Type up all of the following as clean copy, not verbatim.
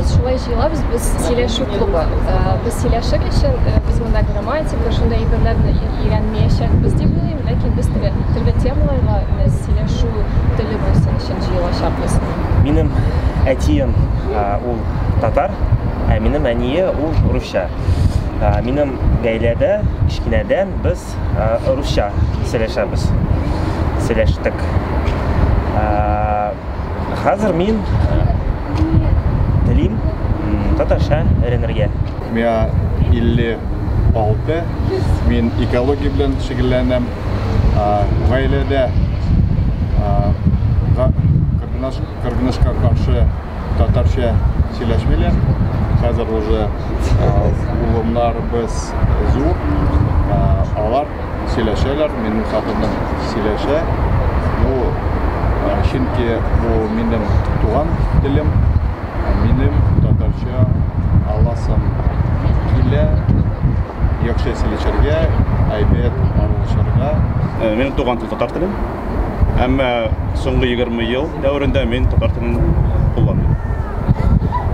Biz şulay jıylabız, biz сөйләшү клубы. Biz сөйләшек өчен biz монда грамматика, шундай әйберләрне өйрәнмәячәкбез дип уйлыйм, ләкин biz төрле темаларга сөйләшү теле булсын өчен җыелачакбыз. Минем әтием ул татар, ә минем әние ул русча. Минем гаиләдә кичкенәдән без русча сөйләшәбез. Сөйләштек. Хәзер мин телим татарча өйрәнергә. Миңа 56, мин экология белән шөгыльләнәм. Гаиләдә кыргынышка каршы татарча сөйләшмәләр. Хәзер уже улымнарыбыз зур, алар сөйләшәләр, минем хатыным сөйләшә. Чөнки бу минем туган телем, минем татарча аласым килә, яхшы сөйләшергә, әйбәт аңлашырга. Минем туган тел татар телем. Әмма соңгы 20 ел дәврендә мин татар телен кулланыйм.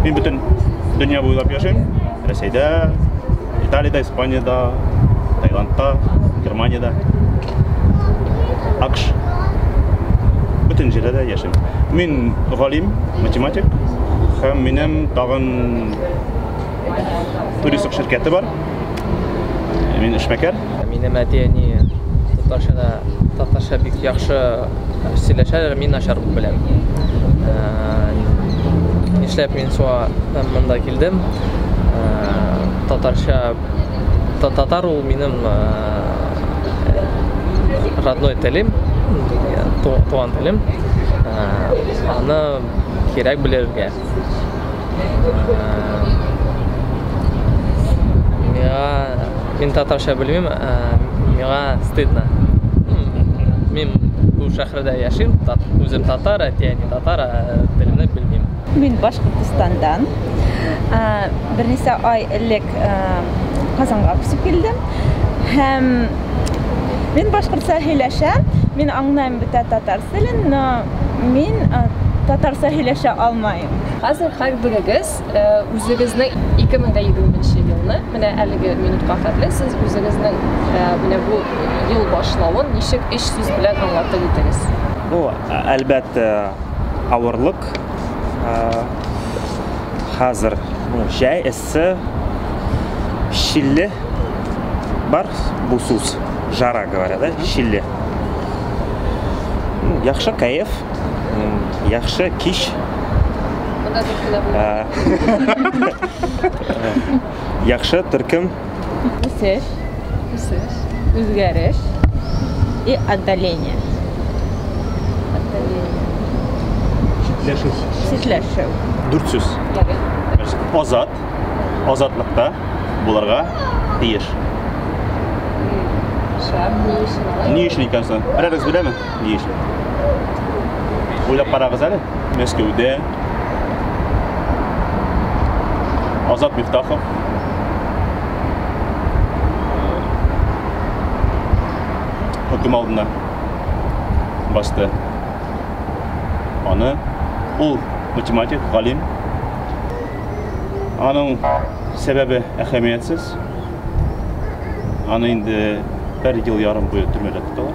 Мин бөтен дөнья буйлап яшим. Рәсәйдә, Италиядә, Испаниядә, Таиландта, Германиядә, АКШ. Бөтен җирдә яшим. Мин галим, математик һәм минем тагын туристик ширкәте бар. Мин эшмәкәр. Минем әтиәни татарча бик яхшы сөйләшәләр, мин начар беләм. Нишләп мин монда килдем? Татар ул минем родной телем, туган телем. Аны кирәк белергә. Мин татарча белмим, миңа стыдно. Мин бу шәһәрдә яшим, үзем татар, әтиәни татар, телемне белмим. Мин Башкортстандан берничә ай элек Казанга күчеп килдем. Һәм мин башкортча һөйләшәм, мин аңлыйм бөтә татар телен, но мин татарча һөйләшә алмыйм. Хәзер һәрберегез үзегезнең 2020 елны, менә әлеге минутка хәтле сез үзегезнең менә бу ел башлавын ничек эш сүз белән аңлатып итегез? Бу әлбәттә авырлык. Хәзер җәй эссе шилле бар бу сүз. Жара говорят, да? Шилле. Яхшы кайф, яхшы киш. Яхшы төркем. Үсеш, үзгәреш и отдаление. Читләшү. Дүрт сүз. Азат. Азатлыкта булырга тиеш. Ни өчен икәнсең? Берәрегез беләме? Ни өчен? Уйлап карагыз әле. Мәскәүдә Азат Мифтахов хөкем алдына басты. Аны ул математик, галим. Аның сәбәбе әһәмиятсез. Аны инде 1 ел ярым буе төрмәдә тоталар.